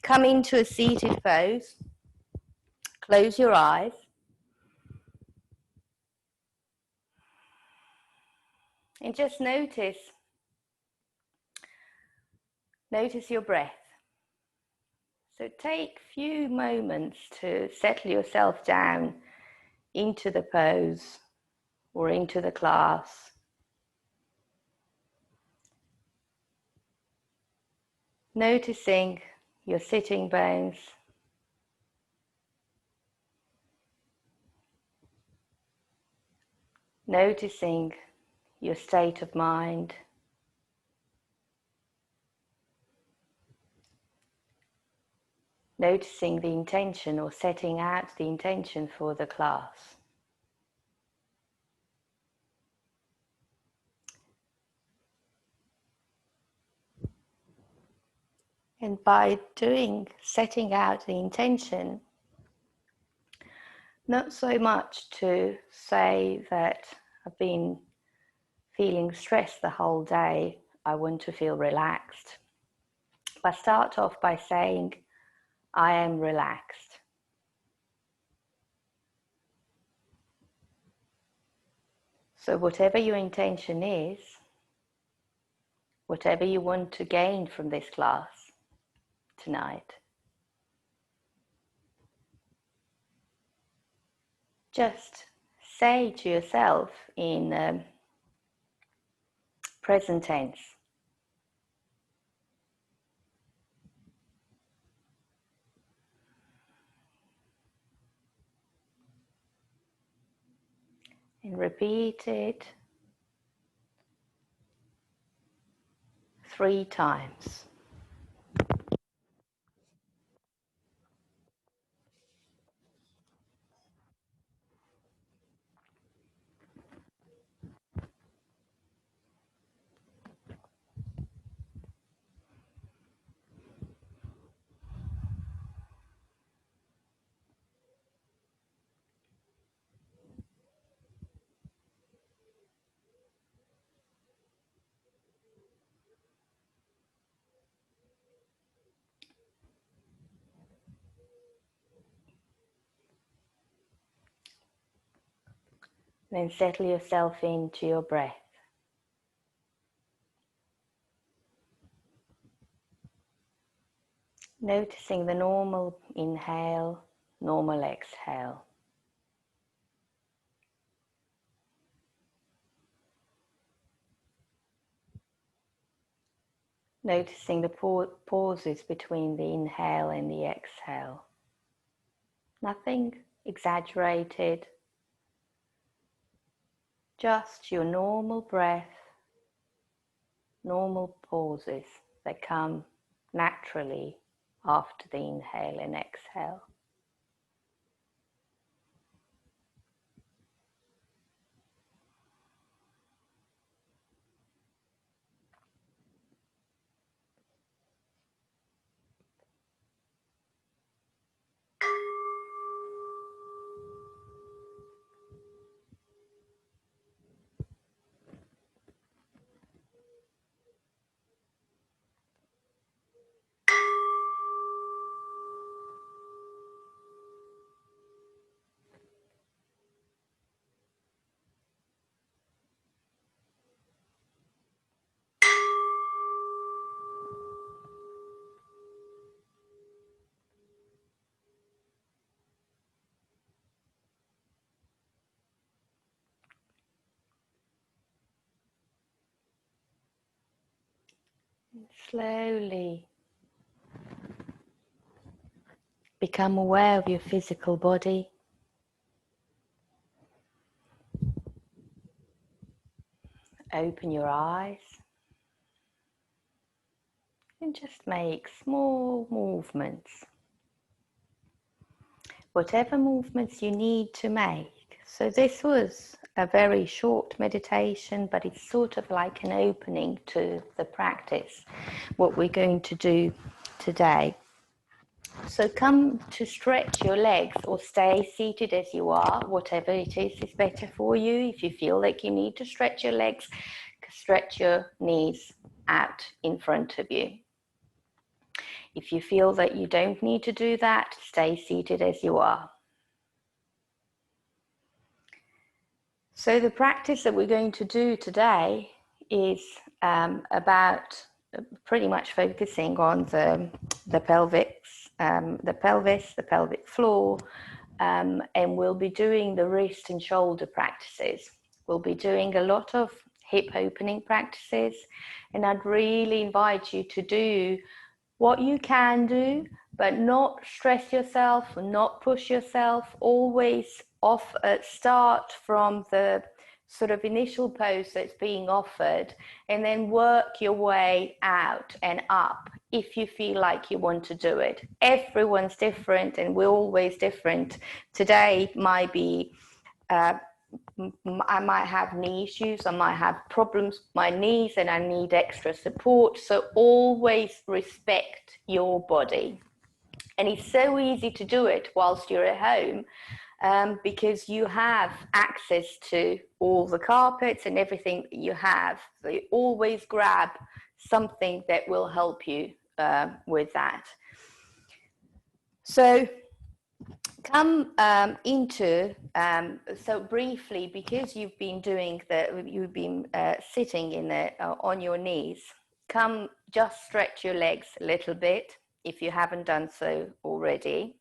come into a seated pose. Close your eyes. And just notice your breath. So take a few moments to settle yourself down into the pose or into the class. Noticing your sitting bones. Noticing your state of mind. Noticing the intention or setting out the intention for the class. And by setting out the intention, not so much to say that I've been feeling stressed the whole day, I want to feel relaxed. But start off by saying, I am relaxed. So whatever your intention is, whatever you want to gain from this class tonight, just say to yourself in present tense. And repeat it 3 times. Then settle yourself into your breath. Noticing the normal inhale, normal exhale. Noticing the pauses between the inhale and the exhale. Nothing exaggerated, just your normal breath, normal pauses that come naturally after the inhale and exhale. Slowly become aware of your physical body. Open your eyes and just make small movements. Whatever movements you need to make. So this was a very short meditation, but it's sort of like an opening to the practice, what we're going to do today. So come to stretch your legs or stay seated as you are, whatever it is better for you. If you feel like you need to stretch your legs, stretch your knees out in front of you. If you feel that you don't need to do that, stay seated as you are. So the practice that we're going to do today is about pretty much focusing on the pelvis, the pelvic floor, and we'll be doing the wrist and shoulder practices. We'll be doing a lot of hip opening practices, and I'd really invite you to do what you can do, but not stress yourself, not push yourself. Always start from the sort of initial pose that's being offered, and then work your way out and up if you feel like you want to do it. Everyone's different, and we're always different. Today might be I might have knee issues, I might have problems with my knees and I need extra support. So always respect your body. And it's so easy to do it whilst you're at home, because you have access to all the carpets and everything that you have. So you always grab something that will help you with that. So come so briefly, because you've been sitting in on your knees, come just stretch your legs a little bit if you haven't done so already.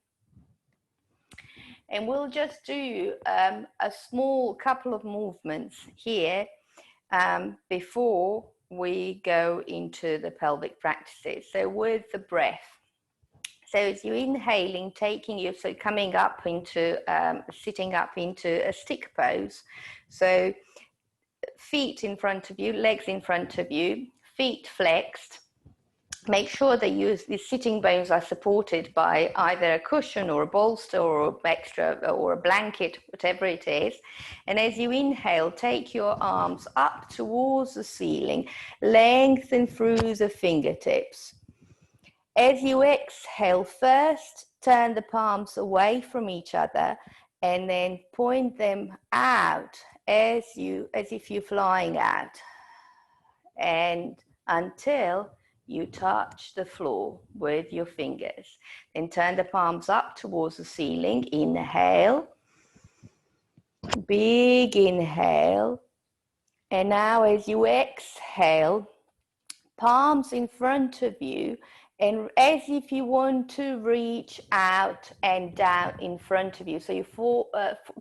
And we'll just do a small couple of movements here before we go into the pelvic practices. So with the breath. So as you're inhaling, coming up into, sitting up into a stick pose. So feet in front of you, legs in front of you, feet flexed. Make sure that the sitting bones are supported by either a cushion or a bolster or a blanket, whatever it is. And as you inhale, take your arms up towards the ceiling, lengthen through the fingertips. As you exhale, first turn the palms away from each other and then point them out as if you're flying out, and until you touch the floor with your fingers. Then turn the palms up towards the ceiling. Inhale, big inhale. And now as you exhale, palms in front of you, and as if you want to reach out and down in front of you. So you're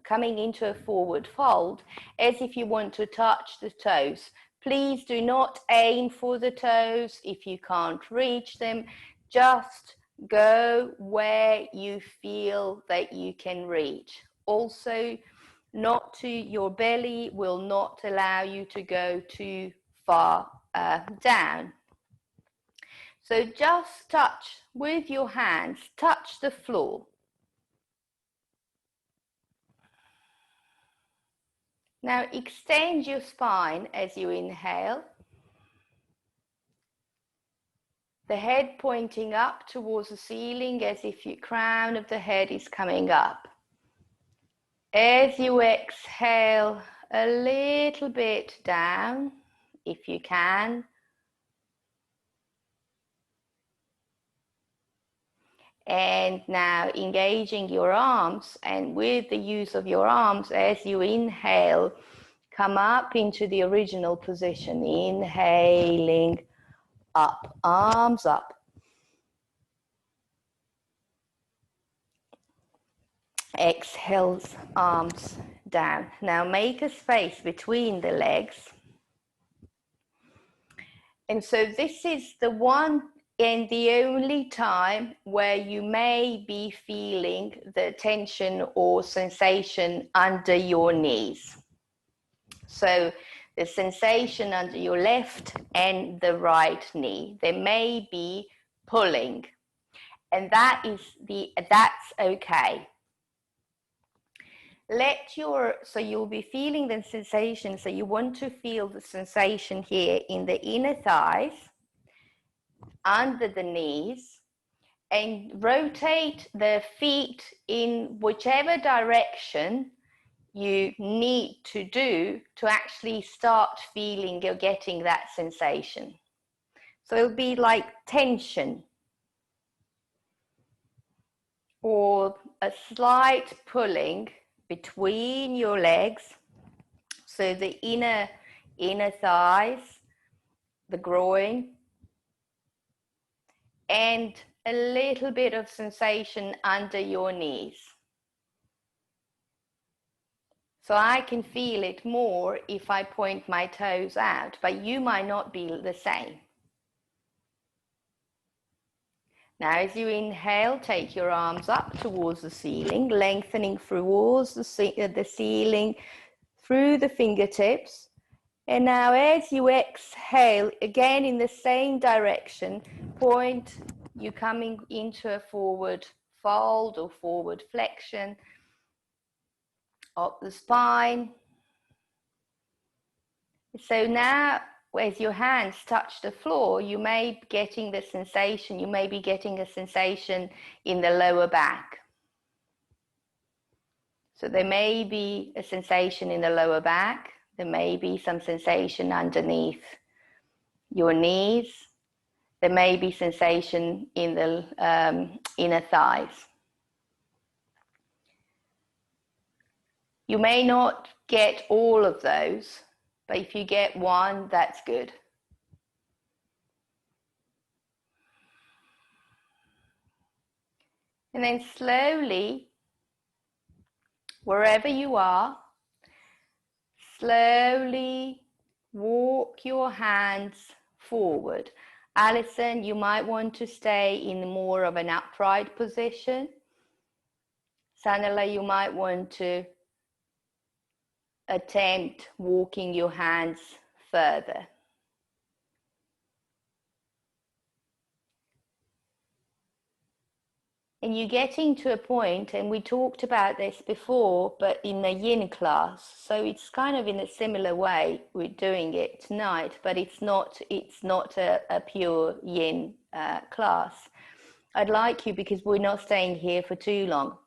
coming into a forward fold, as if you want to touch the toes. Please do not aim for the toes if you can't reach them. Just go where you feel that you can reach. Also, not to your belly will not allow you to go too far down. So just touch with your hands, touch the floor. Now extend your spine as you inhale. The head pointing up towards the ceiling as if your crown of the head is coming up. As you exhale, a little bit down, if you can. And now engaging your arms, and with the use of your arms, as you inhale, come up into the original position. Inhaling up, arms up. Exhales, arms down. Now make a space between the legs. And so this is the one and the only time where you may be feeling the tension or sensation under your knees. So the sensation under your left and the right knee, there may be pulling, and that's okay. So you'll be feeling the sensation. So you want to feel the sensation here in the inner thighs, under the knees, and rotate the feet in whichever direction you need to do to actually start feeling you're getting that sensation. So it'll be like tension. or a slight pulling between your legs. So the inner thighs, the groin, and a little bit of sensation under your knees. So I can feel it more if I point my toes out, but you might not be the same. Now, as you inhale, take your arms up towards the ceiling, lengthening towards the ceiling, through the fingertips. And now as you exhale, again in the same direction, point, you coming into a forward fold or forward flexion of the spine. So now as your hands touch the floor, you may be getting the sensation, you may be getting a sensation in the lower back. So there may be a sensation in the lower back. There may be some sensation underneath your knees. There may be sensation in the inner thighs. You may not get all of those, but if you get one, that's good. And then slowly, wherever you are, slowly walk your hands forward. Alison, you might want to stay in more of an upright position. Sanala, you might want to attempt walking your hands further. And you're getting to a point, and we talked about this before, but in the yin class, so it's kind of in a similar way we're doing it tonight, but it's not a pure yin class. I'd like you, because we're not staying here for too long,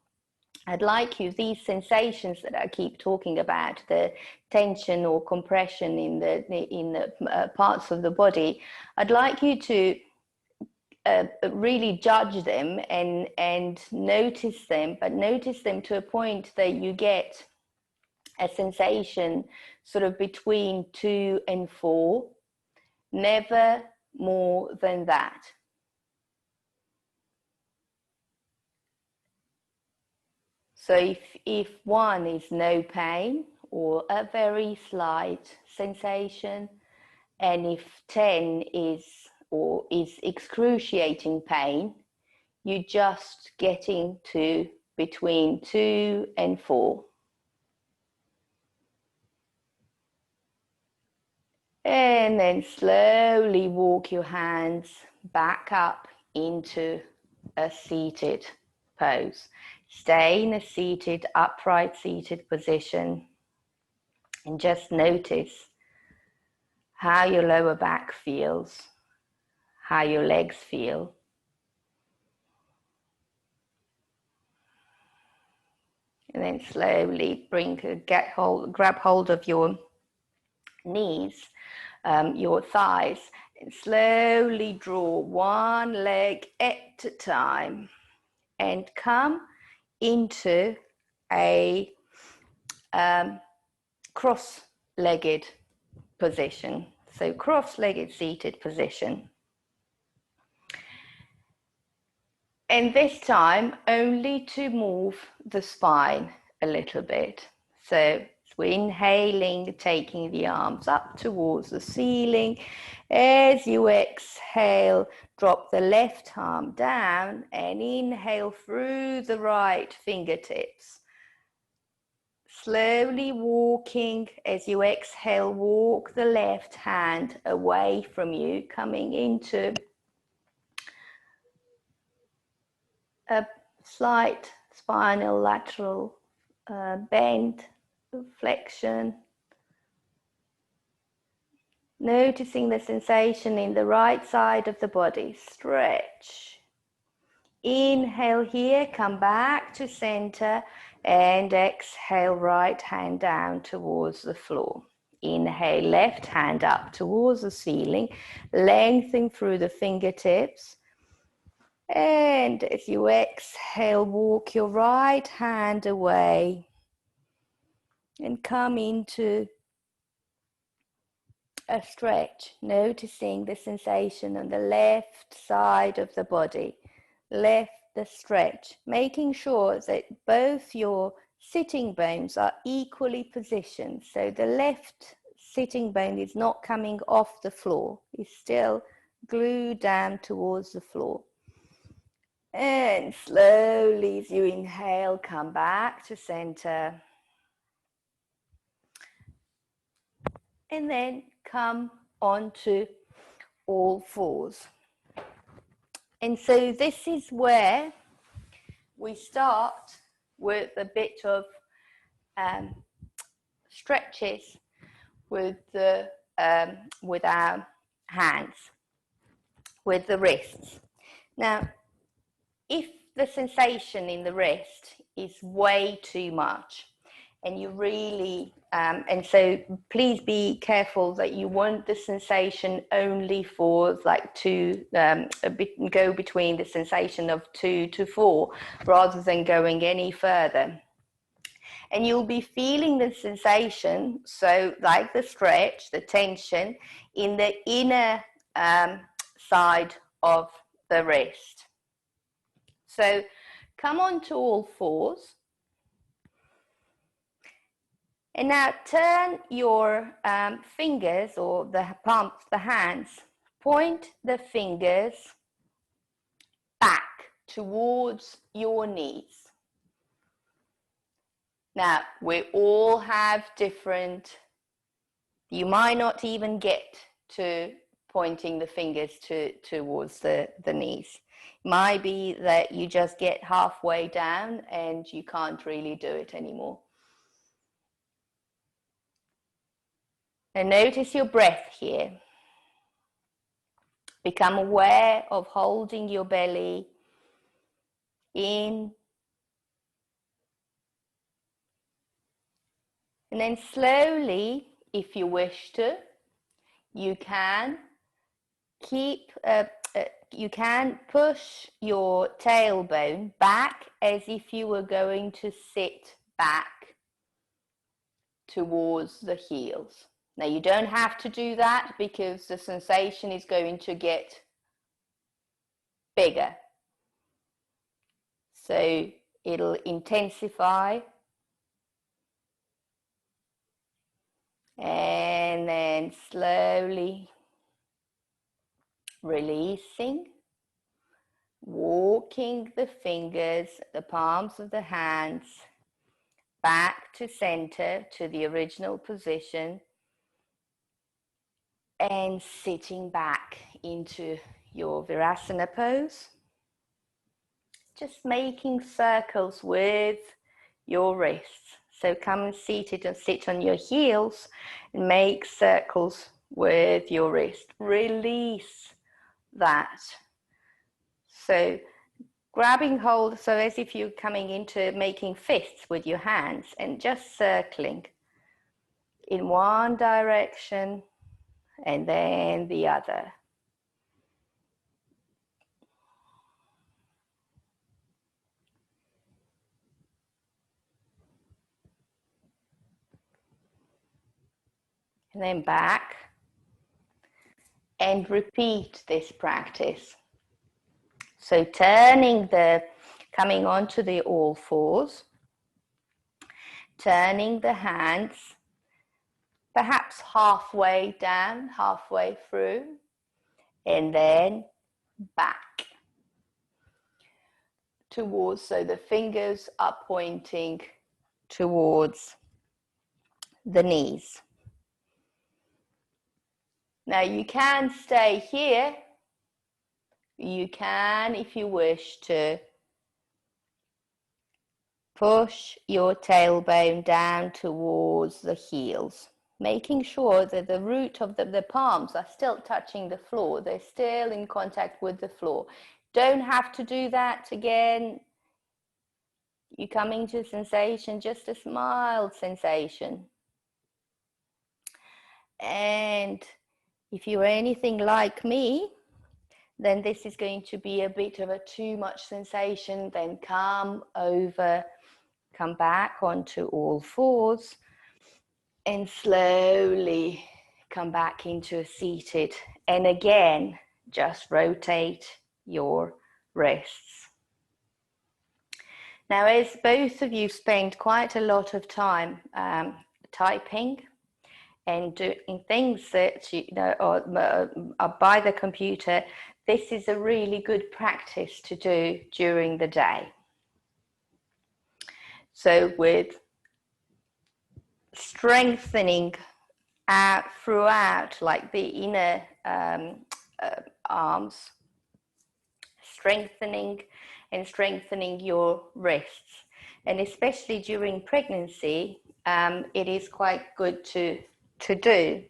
I'd like you, these sensations that I keep talking about, the tension or compression in the parts of the body, I'd like you to really judge them and notice them, but notice them to a point that you get a sensation sort of between 2 and 4, never more than that. So if 1 is no pain or a very slight sensation, and if 10 is excruciating pain, you're just getting to between 2 and 4. And then slowly walk your hands back up into a seated pose. Stay in a seated, upright seated position, and just notice how your lower back feels, how your legs feel. And then slowly grab hold of your knees, your thighs, and slowly draw one leg at a time and come into a cross-legged position. So cross-legged seated position. And this time only to move the spine a little bit. So we're inhaling, taking the arms up towards the ceiling. As you exhale, drop the left arm down and inhale through the right fingertips. Slowly walking, as you exhale, walk the left hand away from you, coming into a slight spinal lateral bend, flexion. Noticing the sensation in the right side of the body. Stretch. Inhale here, come back to center, and exhale, right hand down towards the floor. Inhale, left hand up towards the ceiling, lengthening through the fingertips. And as you exhale, walk your right hand away and come into a stretch, noticing the sensation on the left side of the body. Left the stretch, making sure that both your sitting bones are equally positioned. So the left sitting bone is not coming off the floor, it's still glued down towards the floor. And slowly, as you inhale, come back to center. And then come onto all fours. And so this is where we start with a bit of stretches with our hands, with the wrists. Now, if the sensation in the wrist is way too much, and you really, and so please be careful that you want the sensation only for like go between the sensation of 2 to 4 rather than going any further. And you'll be feeling the sensation, so like the stretch, the tension in the inner side of the wrist. So come on to all fours. And now turn your fingers, or the palms, the hands, point the fingers back towards your knees. Now, we all have different, you might not even get to pointing the fingers towards the knees. It might be that you just get halfway down and you can't really do it anymore. And notice your breath here. Become aware of holding your belly in. And then slowly, if you wish to, you can you can push your tailbone back as if you were going to sit back towards the heels. Now, you don't have to do that because the sensation is going to get bigger. So it'll intensify. And then slowly releasing, walking the fingers, the palms of the hands back to center, to the original position, and sitting back into your Virasana pose. Just making circles with your wrists. So come seated and sit on your heels and make circles with your wrist. Release that. So grabbing hold, so as if you're coming into making fists with your hands and just circling in one direction and then the other. And then back, and repeat this practice. So turning coming onto the all fours, turning the hands perhaps halfway down, halfway through, and then back towards, so the fingers are pointing towards the knees. Now you can stay here. You can, if you wish to, push your tailbone down towards the heels, making sure that the root of the palms are still touching the floor. They're still in contact with the floor. Don't have to do that again. You come into sensation, just a mild sensation. And if you're anything like me, then this is going to be a bit of a too much sensation. Then come back onto all fours and slowly come back into a seated. And again, just rotate your wrists. Now, as both of you spend quite a lot of time typing and doing things that you know are by the computer, this is a really good practice to do during the day. So with strengthening out throughout, like the inner arms, strengthening your wrists, and especially during pregnancy, it is quite good to do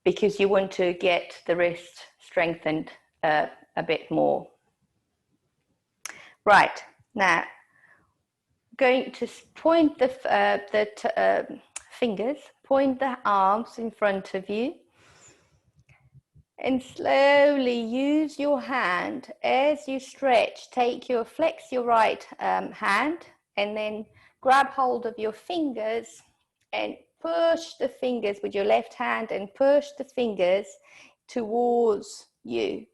because you want to get the wrist strengthened a bit more. Right, now going to point the fingers, point the arms in front of you, and slowly use your hand as you stretch. Flex your right hand, and then grab hold of your fingers and push the fingers with your left hand and push the fingers towards you.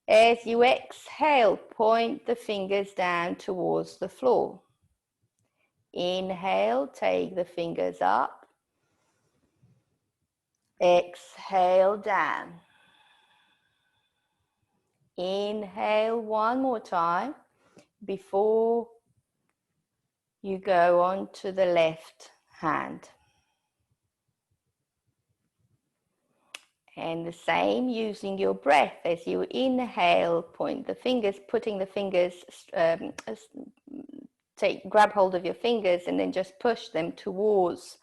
As you exhale, point the fingers down towards the floor. Inhale, take the fingers up. Exhale, down. Inhale one more time before you go on to the left hand. And the same, using your breath as you inhale, point the fingers, putting the fingers, grab hold of your fingers and then just push them towards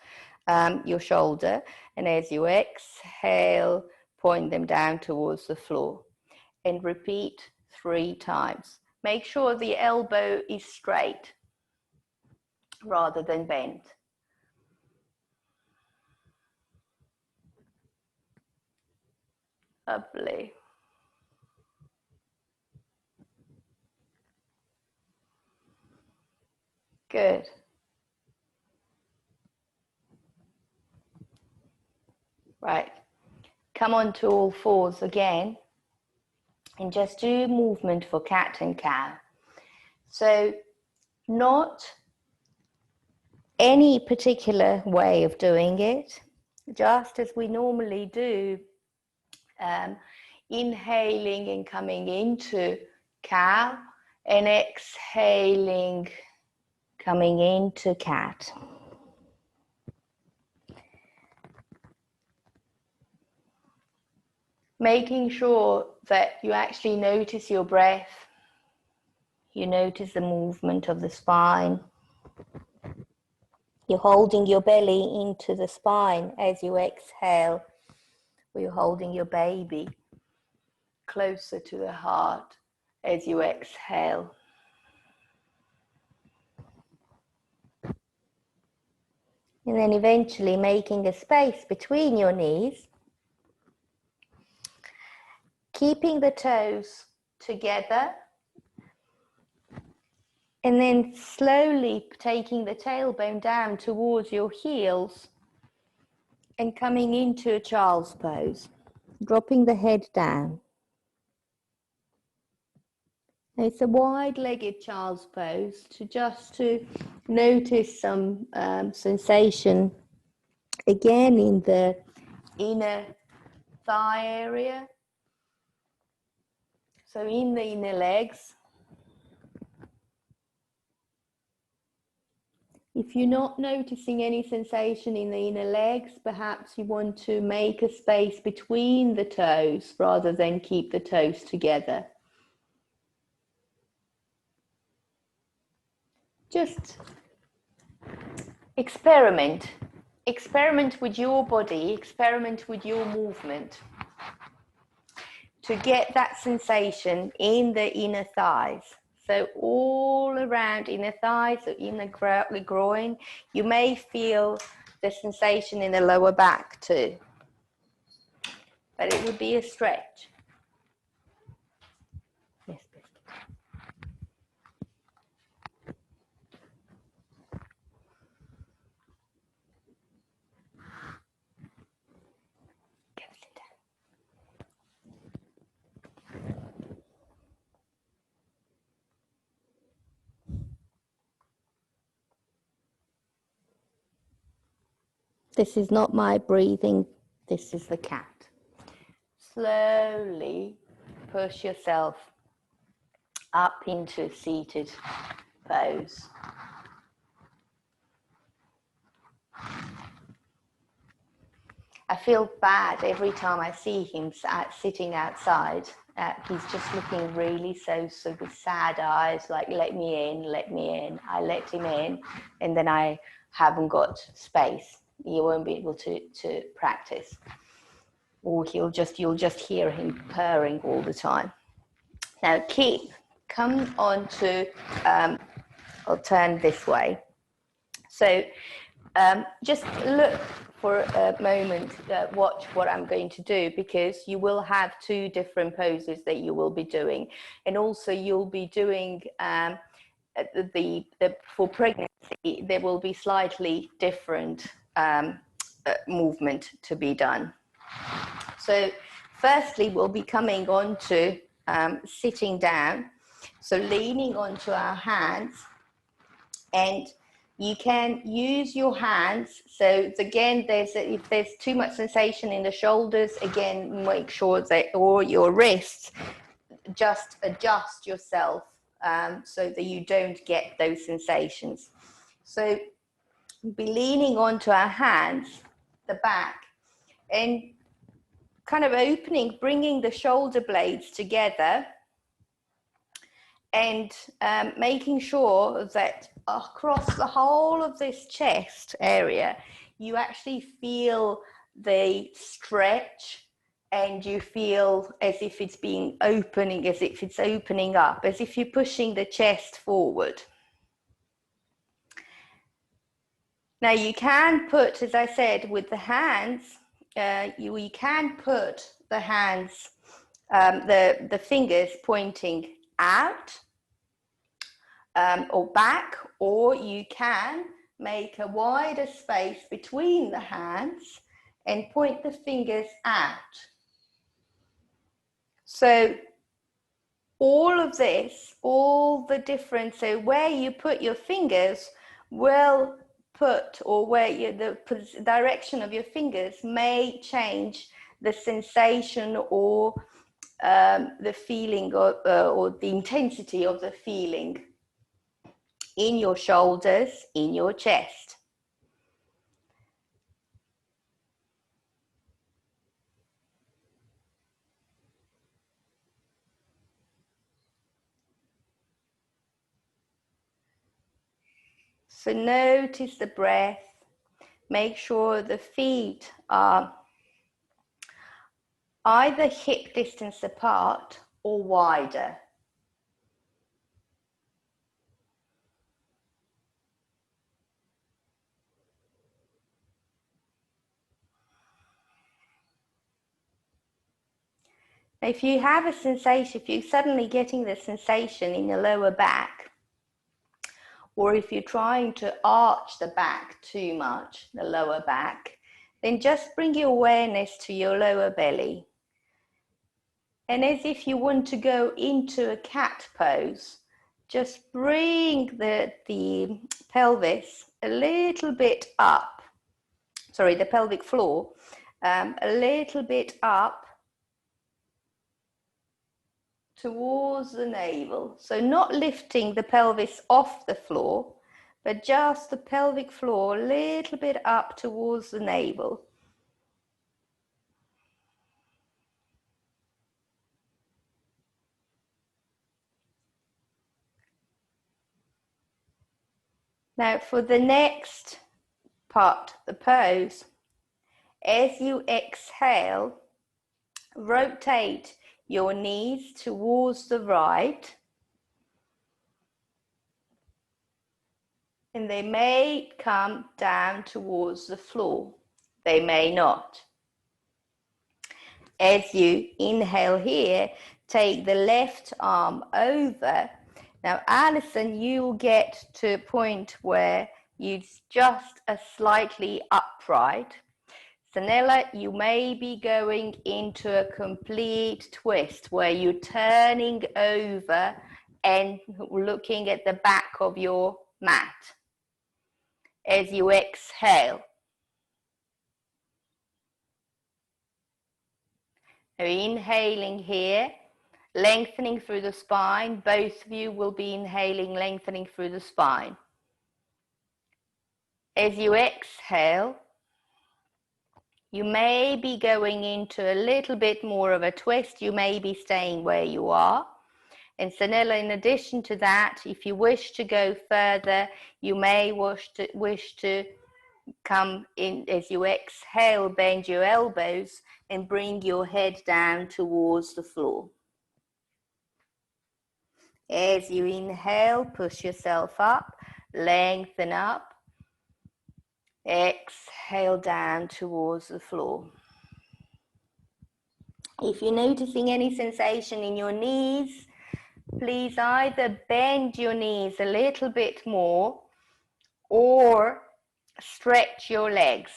your shoulder. And as you exhale, point them down towards the floor. And repeat 3 times. Make sure the elbow is straight rather than bent. Lovely. Good. Right. Come on to all fours again and just do movement for cat and cow. So not any particular way of doing it, just as we normally do, inhaling and coming into cow and exhaling, coming into cat. Making sure that you actually notice your breath, you notice the movement of the spine. You're holding your belly into the spine as you exhale, or you're holding your baby closer to the heart as you exhale. And then eventually making a space between your knees, keeping the toes together, and then slowly taking the tailbone down towards your heels and coming into a child's pose, dropping the head down. It's a wide-legged child's pose to notice some sensation again in the inner thigh area. So in the inner legs. If you're not noticing any sensation in the inner legs, perhaps you want to make a space between the toes rather than keep the toes together. Just experiment with your body, experiment with your movement to get that sensation in the inner thighs. So all around inner thighs, or inner groin, you may feel the sensation in the lower back too. but it would be a stretch. Yes, biscuit. Go sit down. This is not my breathing, this is the cat. Slowly push yourself up into a seated pose. I feel bad every time I see him sitting outside. He's just looking really so with sad eyes, like, let me in, let me in. I let him in, and then I haven't got space. He won't be able to practice. Or you'll just hear him purring all the time. Now come on to, I'll turn this way. So just look for a moment, watch what I'm going to do, because you will have two different poses that you will be doing. And also you'll be doing, for pregnancy, there will be slightly different movement to be done. So firstly, we'll be coming on to sitting down. So leaning onto our hands, and you can use your hands. So again, if there's too much sensation in the shoulders, again, make sure that, or your wrists, just adjust yourself so that you don't get those sensations. So be leaning onto our hands, the back, and kind of opening, bringing the shoulder blades together, and making sure that across the whole of this chest area, you actually feel the stretch, and you feel as if it's being opening, as if it's opening up, as if you're pushing the chest forward. Now you can put, as I said, with the hands, you can put the hands, the fingers pointing out or back, or you can make a wider space between the hands and point the fingers out. So all of this, all the different, so where you put your fingers will put, or where the direction of your fingers may change the sensation or the feeling or the intensity of the feeling in your shoulders, in your chest. So notice the breath. Make sure the feet are either hip distance apart or wider. If you have a sensation, if you're suddenly getting the sensation in your lower back, or if you're trying to arch the back too much, the lower back, then just bring your awareness to your lower belly. And as if you want to go into a cat pose, just bring the pelvis a little bit up, sorry, the pelvic floor, a little bit up towards the navel. So not lifting the pelvis off the floor, but just the pelvic floor a little bit up towards the navel. Now for the next part, the pose, as you exhale, rotate your knees towards the right, and they may come down towards the floor. They may not. As you inhale here, take the left arm over. Now, Alison, you will get to a point where you just a slightly upright. Sanella, you may be going into a complete twist where you're turning over and looking at the back of your mat. As you exhale, so inhaling here, lengthening through the spine. Both of you will be inhaling, lengthening through the spine. As you exhale, you may be going into a little bit more of a twist. You may be staying where you are. And Sanella, in addition to that, if you wish to go further, you may wish to come in. As you exhale, bend your elbows and bring your head down towards the floor. As you inhale, push yourself up, lengthen up. Exhale down towards the floor. If you're noticing any sensation in your knees, please either bend your knees a little bit more or stretch your legs.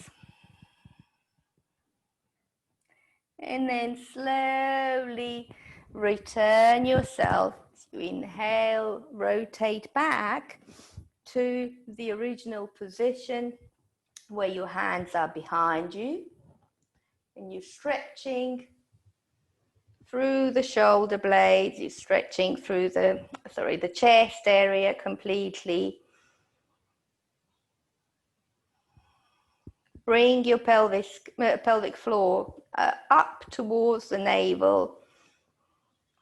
And then slowly return yourself. You inhale, rotate back to the original position where your hands are behind you. And you're stretching through the shoulder blades, you're stretching through the chest area completely. Bring your pelvic floor up towards the navel,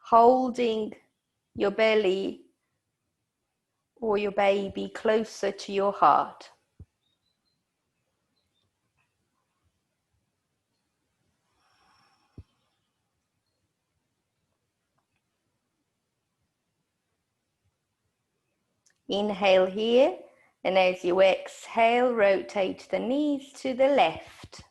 holding your belly or your baby closer to your heart. Inhale here, and as you exhale, rotate the knees to the left.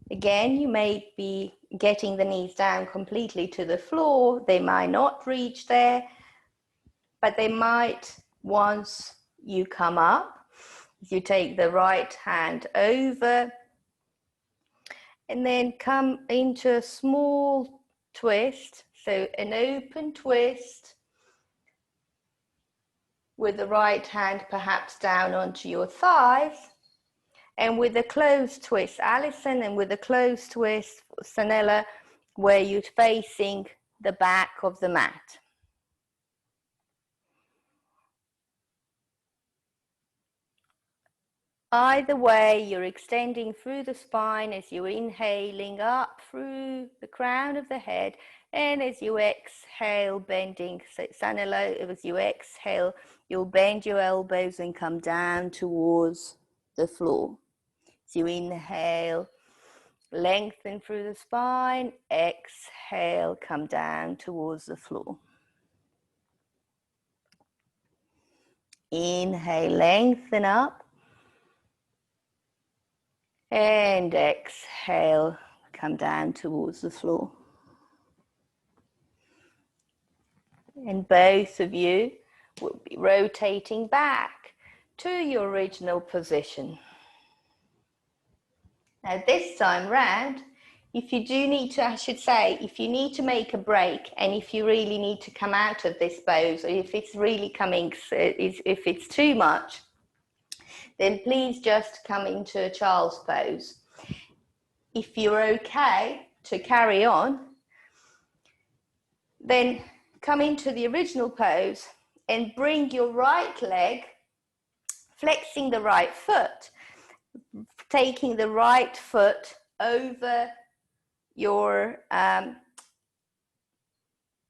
Again, you may be getting the knees down completely to the floor. They might not reach there, but they might once you come up. You take the right hand over and then come into a small twist. So an open twist with the right hand perhaps down onto your thighs, and with a closed twist, Alison, and with a closed twist, Sanella, where you're facing the back of the mat. Either way, you're extending through the spine as you're inhaling up through the crown of the head, and as you exhale, bending. So Sanella, as you exhale, you'll bend your elbows and come down towards the floor. So you inhale, lengthen through the spine, exhale, come down towards the floor. Inhale, lengthen up. And exhale, come down towards the floor. And both of you will be rotating back to your original position. Now this time round, if you do need to, if you need to make a break, and if you really need to come out of this pose, or if it's really coming, if it's too much, then please just come into a child's pose. If you're okay to carry on, then come into the original pose and bring your right leg, flexing the right foot, taking the right foot over your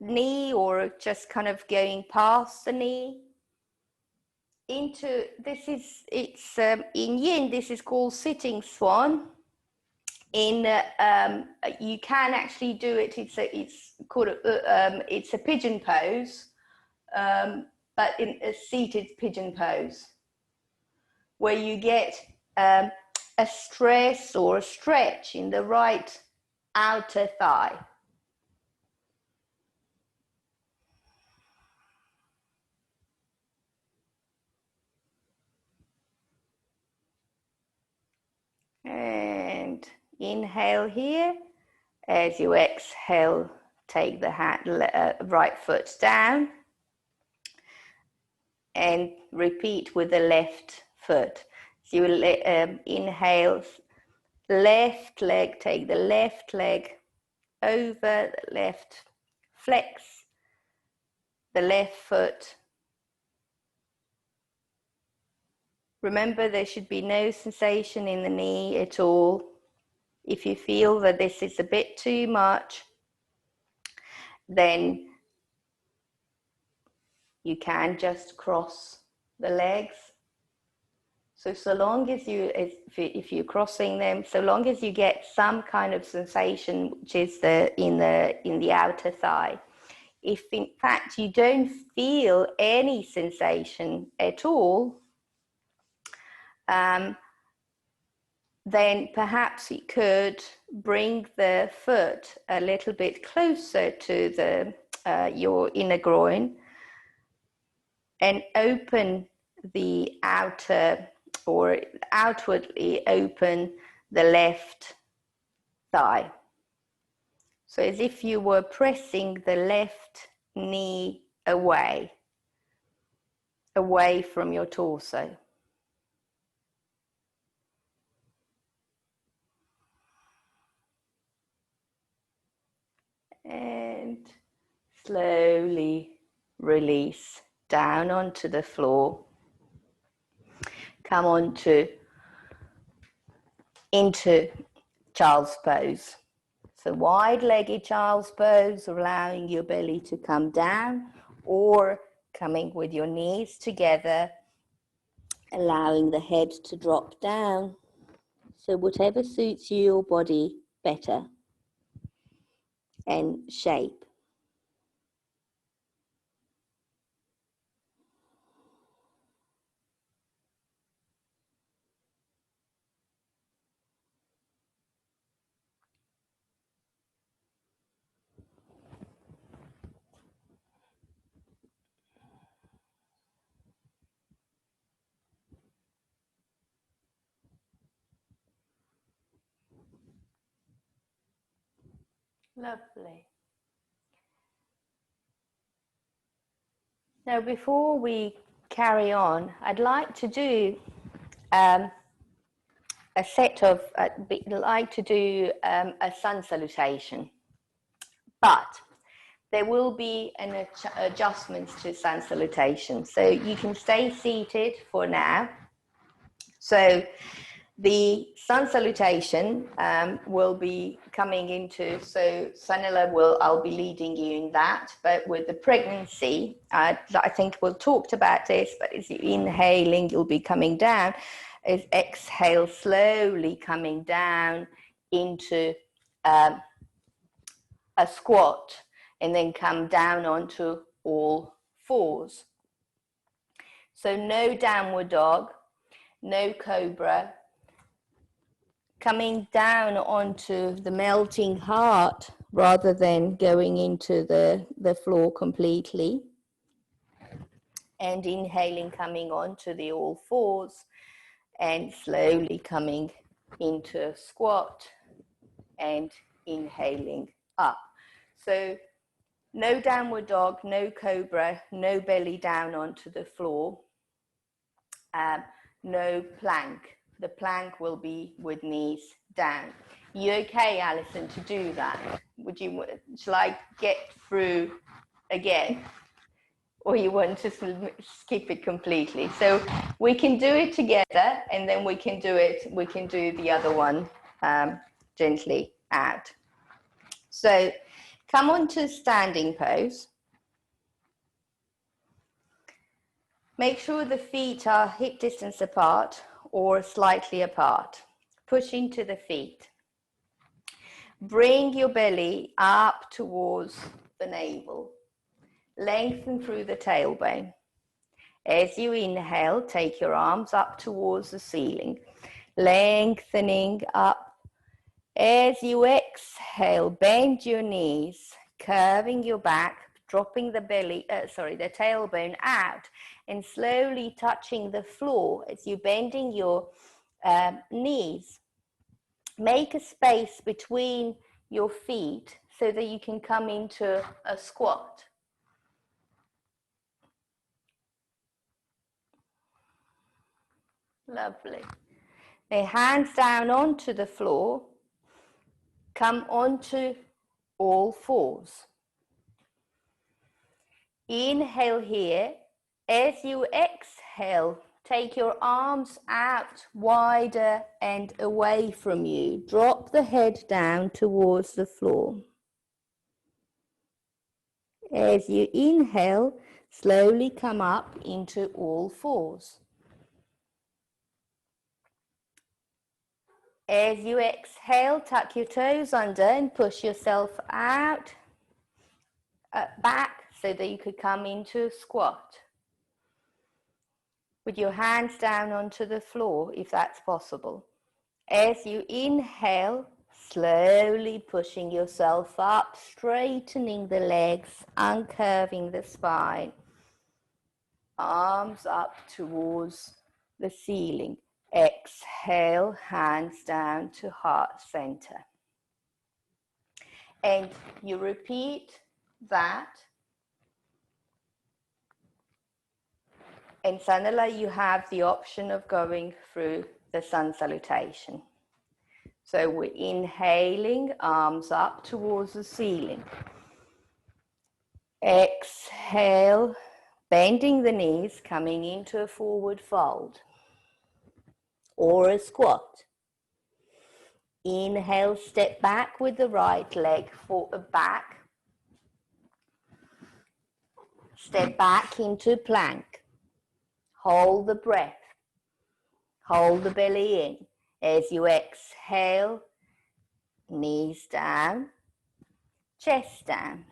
knee, or just kind of going past the knee. Into this is, it's in Yin, this is called sitting swan. In you can actually do it. It's called it's a pigeon pose, but in a seated pigeon pose, where you get a stress or a stretch in the right outer thigh. And inhale here. As you exhale, take the right foot down and repeat with the left foot. So you inhale, left leg, take the left leg over the left, flex the left foot. Remember, there should be no sensation in the knee at all. If you feel that this is a bit too much, then you can just cross the legs. So long as if you're crossing them, so long as you get some kind of sensation, which is in the outer thigh. If in fact you don't feel any sensation at all, then perhaps you could bring the foot a little bit closer to your inner groin and open the outer, or outwardly open the left thigh. So as if you were pressing the left knee away from your torso. And slowly release down onto the floor. Come into child's pose. So wide-legged child's pose, allowing your belly to come down, or coming with your knees together, allowing the head to drop down. So whatever suits your body better and shape. Lovely. Now, before we carry on, I'd like to do a sun salutation, but there will be an adjustments to sun salutation. So you can stay seated for now. So the sun salutation will be coming into, so Sanila I'll be leading you in that, but with the pregnancy, I think we'll talked about this, but as you're inhaling, you'll be coming down, as exhale, slowly coming down into a squat, and then come down onto all fours. So no downward dog, no cobra, coming down onto the melting heart rather than going into the floor completely. And inhaling, coming onto the all fours, and slowly coming into a squat and inhaling up. So no downward dog, no cobra, no belly down onto the floor, no plank. The plank will be with knees down. You okay, Alison, to do that? Shall I get through again? Or you want to skip it completely? So we can do it together, and then we can do the other one gently out. So come on to standing pose. Make sure the feet are hip distance apart or slightly apart. Push into the feet. Bring your belly up towards the navel. Lengthen through the tailbone. As you inhale, take your arms up towards the ceiling, lengthening up As you exhale, bend your knees, curving your back, dropping the the tailbone out, and slowly touching the floor as you're bending your knees. Make a space between your feet so that you can come into a squat. Lovely. Now hands down onto the floor. Come onto all fours. Inhale here. As you exhale, take your arms out wider and away from you. Drop the head down towards the floor. As you inhale, slowly come up into all fours. As you exhale, tuck your toes under and push yourself out, back so that you could come into a squat. With your hands down onto the floor, if that's possible. As you inhale, slowly pushing yourself up, straightening the legs, uncurving the spine. Arms up towards the ceiling. Exhale, hands down to heart center. And you repeat that. In Sanala, you have the option of going through the sun salutation. So we're inhaling, arms up towards the ceiling. Exhale, bending the knees, coming into a forward fold or a squat. Inhale, step back with the right leg back. Step back into plank. Hold the breath. Hold the belly in. As you exhale, knees down, chest down.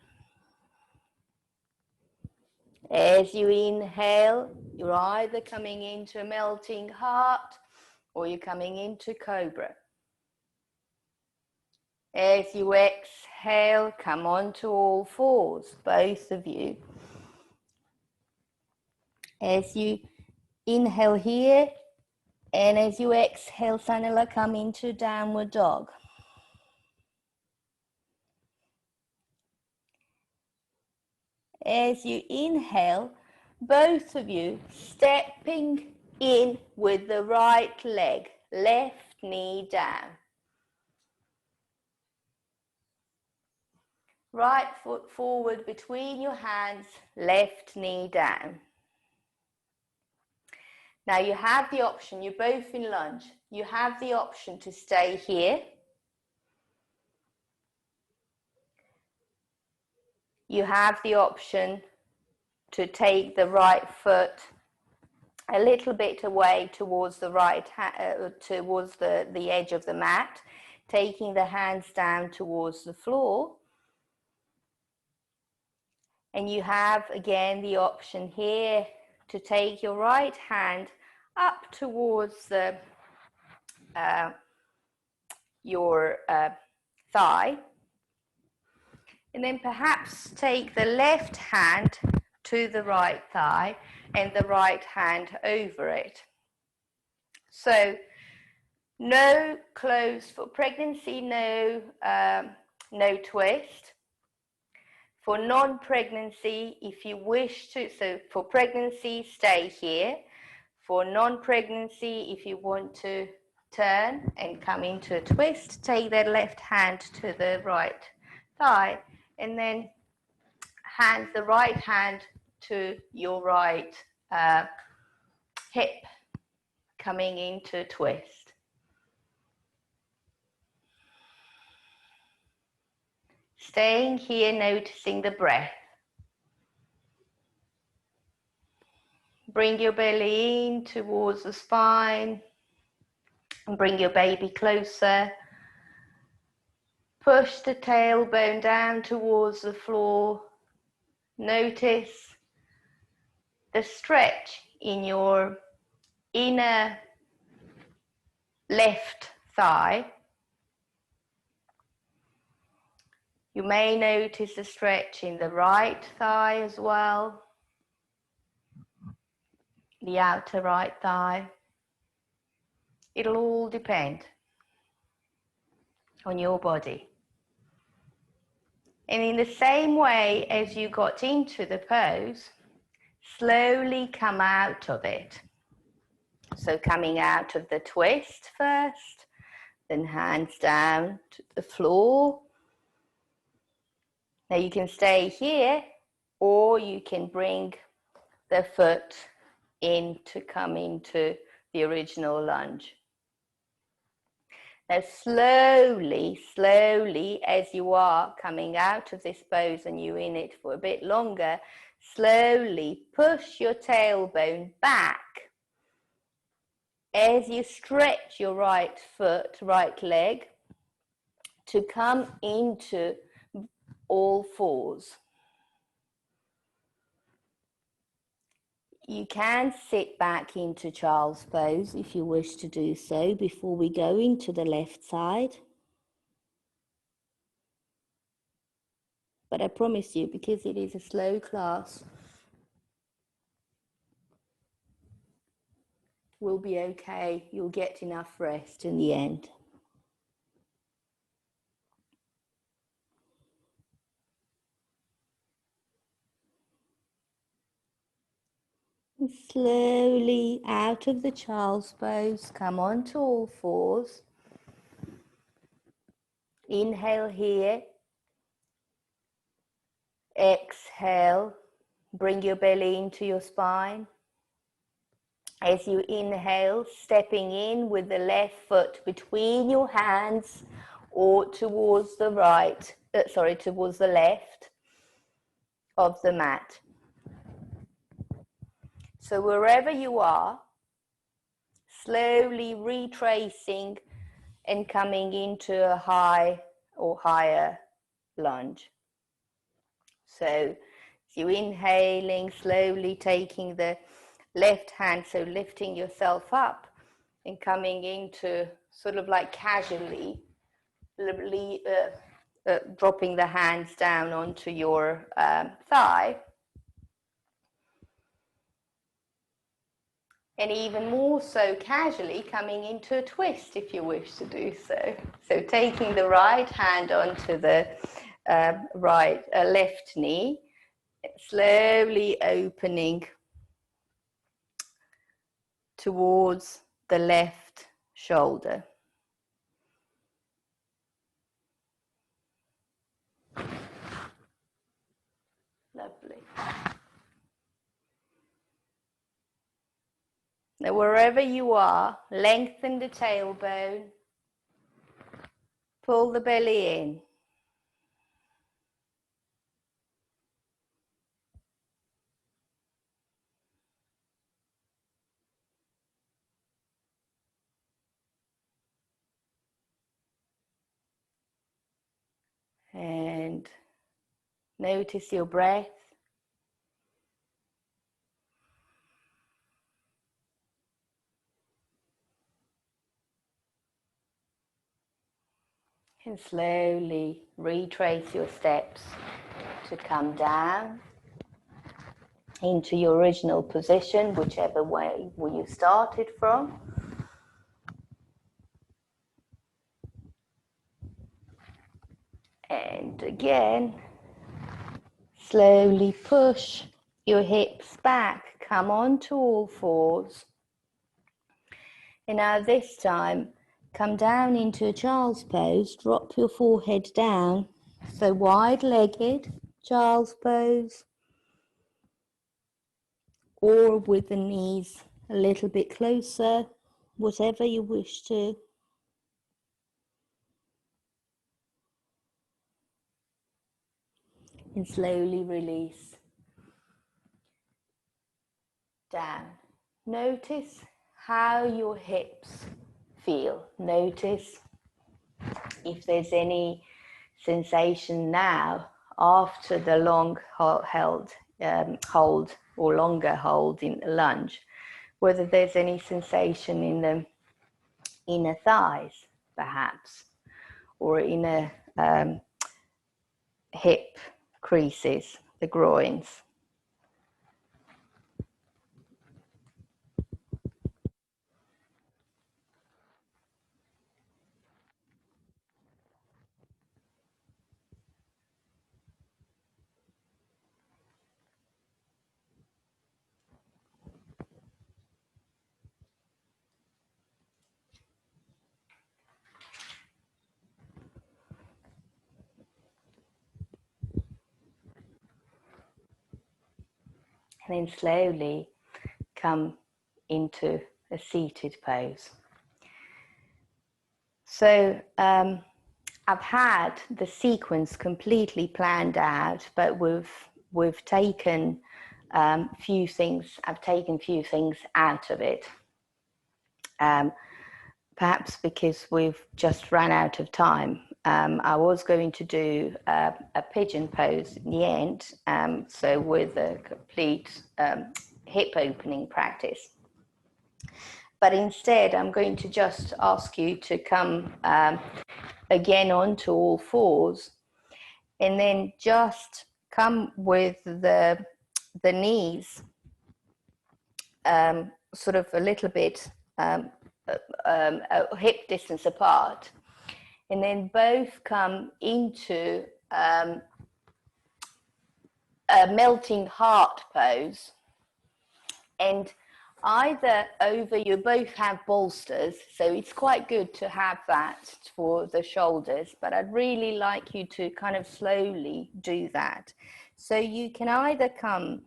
As you inhale, you're either coming into a melting heart or you're coming into cobra. As you exhale, come onto all fours, both of you. As you inhale here, and as you exhale, Sanala, come into downward dog. As you inhale, both of you stepping in with the right leg, left knee down. Right foot forward between your hands, left knee down. Now you have the option, you're both in lunge, you have the option to stay here. You have the option to take the right foot a little bit away towards the towards the edge of the mat, taking the hands down towards the floor. And you have again the option here to take your right hand up towards the your thigh, and then perhaps take the left hand to the right thigh and the right hand over it. So no close for pregnancy, no twist. For non-pregnancy, if you wish to, so for pregnancy, stay here. For non-pregnancy, if you want to turn and come into a twist, take that left hand to the right thigh and then hand the right hand to your right hip, coming into twist. Staying here, noticing the breath. Bring your belly in towards the spine and bring your baby closer. Push the tailbone down towards the floor. Notice the stretch in your inner left thigh. You may notice a stretch in the right thigh as well, the outer right thigh. It'll all depend on your body. And in the same way as you got into the pose, slowly come out of it. So coming out of the twist first, then hands down to the floor. Now you can stay here, or you can bring the foot in to come into the original lunge. Now slowly, slowly, as you are coming out of this pose and you're in it for a bit longer, slowly push your tailbone back as you stretch your right foot, right leg, to come into all fours. You can sit back into child's pose if you wish to do so before we go into the left side. But I promise you, because it is a slow class, we'll be okay. You'll get enough rest in the end. And slowly out of the child's pose, come on to all fours. Inhale here. Exhale. Bring your belly into your spine. As you inhale, stepping in with the left foot between your hands or towards the right, towards the left of the mat. So wherever you are, slowly retracing and coming into a high or higher lunge. So you're inhaling, slowly taking the left hand, so lifting yourself up and coming into sort of like casually dropping the hands down onto your thigh. And even more so casually coming into a twist if you wish to do so. So taking the right hand onto the left knee, slowly opening towards the left shoulder. Lovely. Now wherever you are, lengthen the tailbone, pull the belly in. And notice your breath. And slowly retrace your steps to come down into your original position, whichever way you started from. And again, slowly push your hips back, come on to all fours. And now this time, come down into a child's pose, drop your forehead down, so wide-legged, child's pose, or with the knees a little bit closer, whatever you wish to. And slowly release down. Notice how your hips feel. Notice if there's any sensation now after the long hold or longer hold in the lunge, whether there's any sensation in the inner thighs perhaps, or in a hip creases, the groins. And then slowly come into a seated pose. So I've had the sequence completely planned out, but we've taken few things. I've taken few things out of it. Perhaps because we've just run out of time. I was going to do a pigeon pose in the end, so with a complete hip opening practice. But instead, I'm going to just ask you to come again onto all fours, and then just come with the knees sort of a little bit a hip distance apart, and then both come into a melting heart pose. And either over, you both have bolsters, so it's quite good to have that for the shoulders, but I'd really like you to kind of slowly do that. So you can either come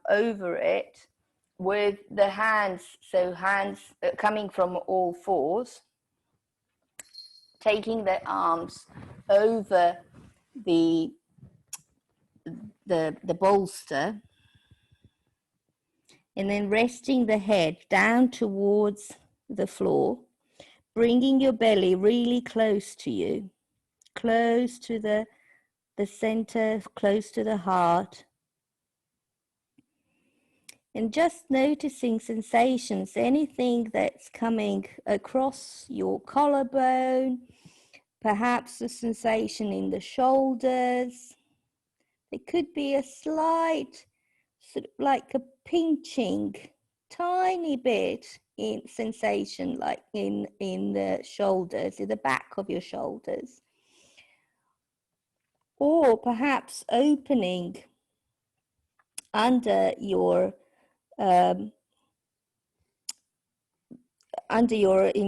over it with the hands, so hands coming from all fours, taking the arms over the bolster, and then resting the head down towards the floor, bringing your belly really close to you, close to the center, close to the heart. And just noticing sensations, anything that's coming across your collarbone, perhaps a sensation in the shoulders. There could be a slight, sort of like a pinching, tiny bit in sensation, like in the shoulders, in the back of your shoulders. Or perhaps opening under your in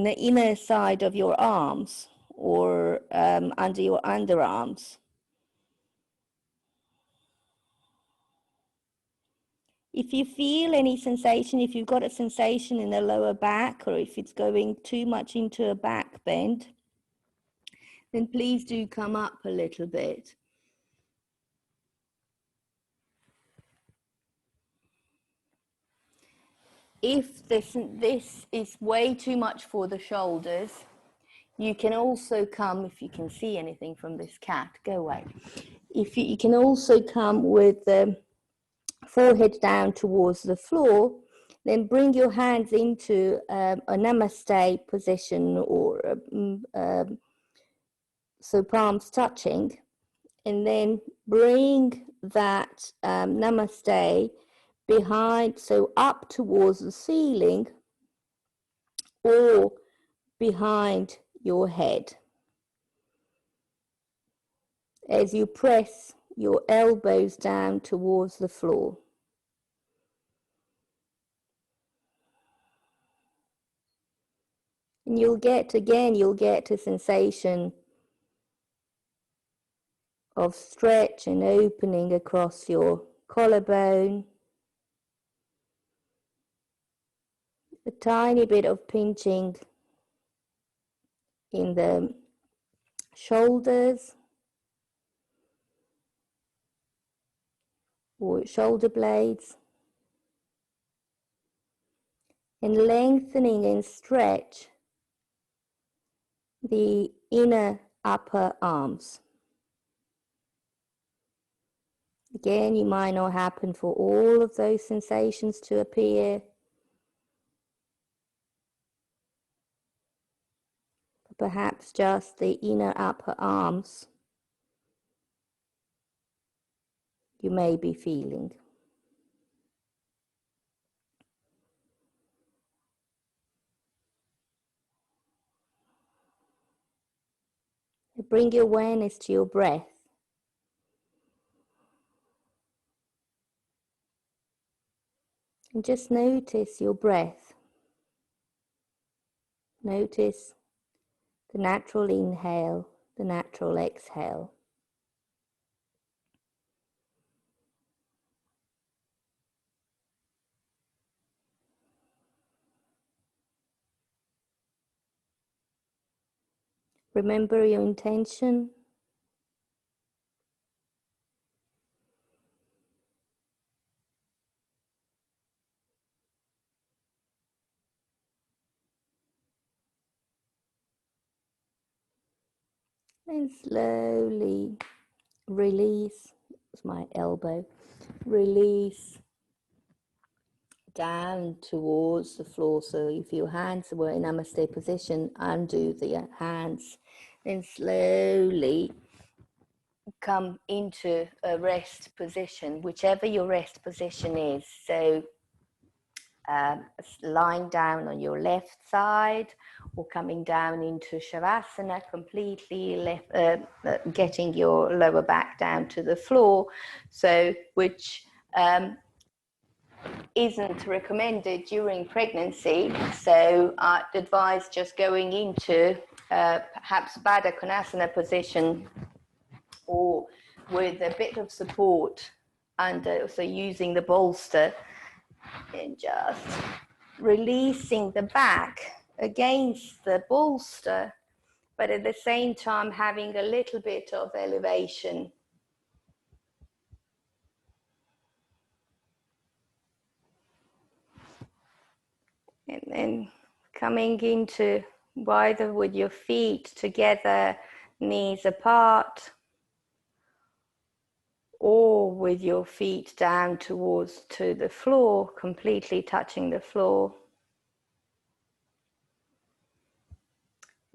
the inner side of your arms, or under your underarms. If you feel any sensation, if you've got a sensation in the lower back, or if it's going too much into a back bend, then please do come up a little bit. If this is way too much for the shoulders, you can also come, if you can see anything from this cat, go away. If you can also come with the forehead down towards the floor, then bring your hands into a namaste position, or so palms touching, and then bring that namaste behind, so up towards the ceiling or behind your head, as you press your elbows down towards the floor. And you'll get a sensation of stretch and opening across your collarbone, a tiny bit of pinching in the shoulders or shoulder blades, and lengthening and stretch the inner upper arms. Again, you might not happen for all of those sensations to appear, but perhaps just the inner upper arms. you may be feeling. Bring your awareness to your breath. And just notice your breath. Notice the natural inhale, the natural exhale. Remember your intention. And slowly release, it's my elbow, release down towards the floor. So if your hands were in Namaste position, undo the hands. Then slowly come into a rest position, whichever your rest position is. So lying down on your left side or coming down into Shavasana completely, getting your lower back down to the floor. So which isn't recommended during pregnancy. So I'd advise just going into perhaps Baddha Konasana position or with a bit of support and also using the bolster and just releasing the back against the bolster, but at the same time having a little bit of elevation. And then coming into either with your feet together, knees apart, or with your feet down towards to the floor, completely touching the floor.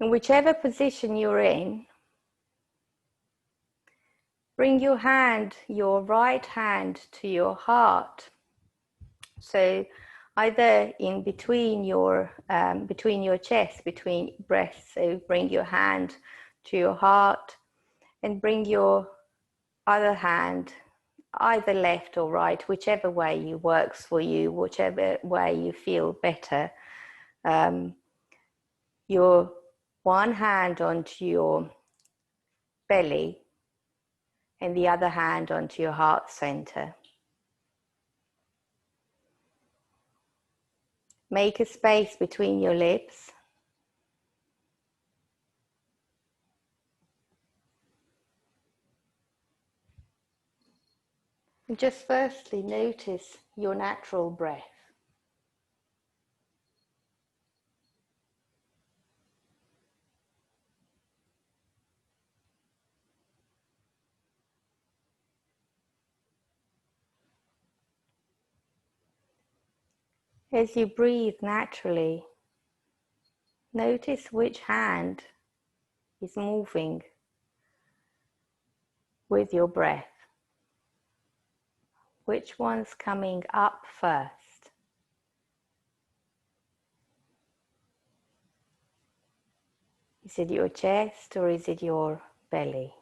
In whichever position you're in, bring your hand, your right hand to your heart. So either in between your chest, between breasts. So bring your hand to your heart and bring your other hand, either left or right, whichever way works for you, whichever way you feel better. Your one hand onto your belly and the other hand onto your heart center. Make a space between your lips. And just firstly notice your natural breath. As you breathe naturally, notice which hand is moving with your breath. Which one's coming up first? Is it your chest or is it your belly?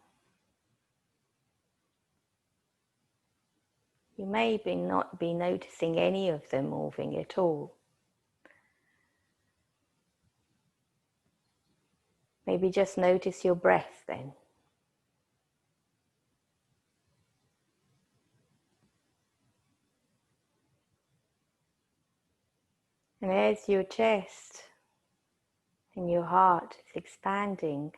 You may not be noticing any of them moving at all. Maybe just notice your breath then. And as your chest and your heart is expanding,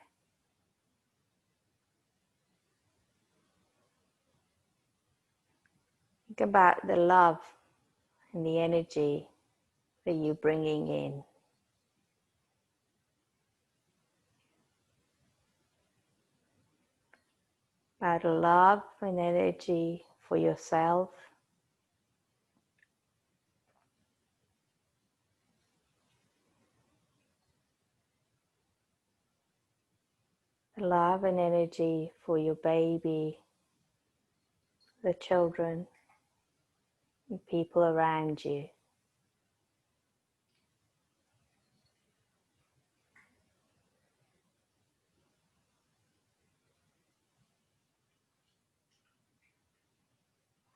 think about the love and the energy that you're bringing in. About love and energy for yourself, love and energy for your baby, the children, and people around you.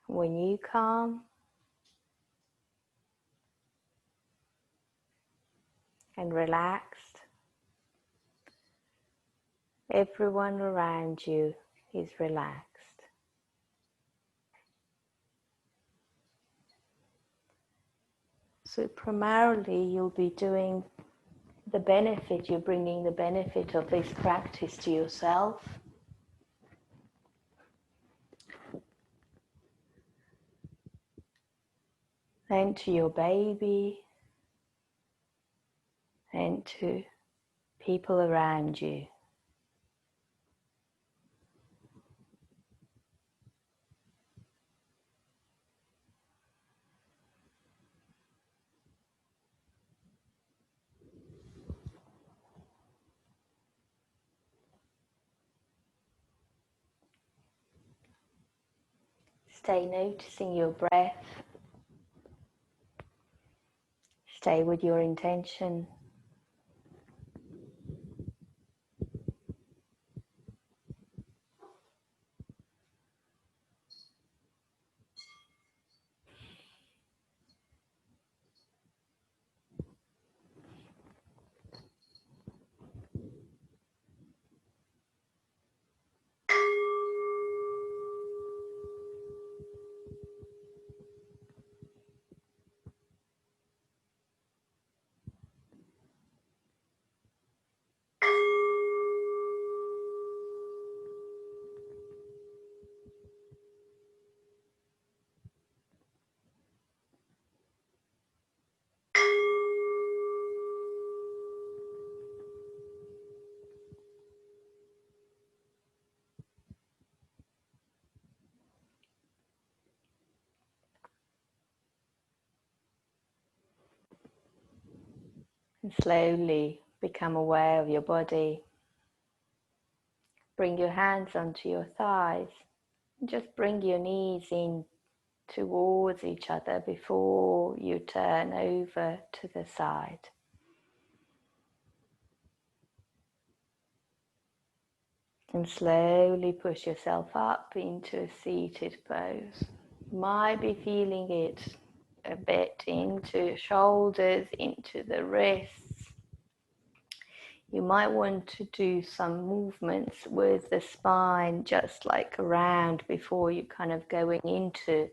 When you calm and relaxed, everyone around you is relaxed. So primarily you'll be doing the benefit, you're bringing the benefit of this practice to yourself, then to your baby, and to people around you. Stay noticing your breath. Stay with your intention. And slowly become aware of your body. Bring your hands onto your thighs. And just bring your knees in towards each other before you turn over to the side. And slowly push yourself up into a seated pose. You might be feeling it a bit into shoulders, into the wrists. You might want to do some movements with the spine just like around before you kind of going into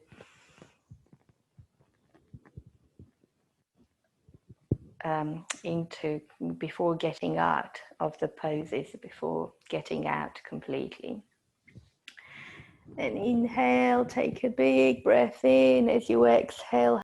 before getting out of the poses, before getting out completely. Then inhale, take a big breath in. As you exhale,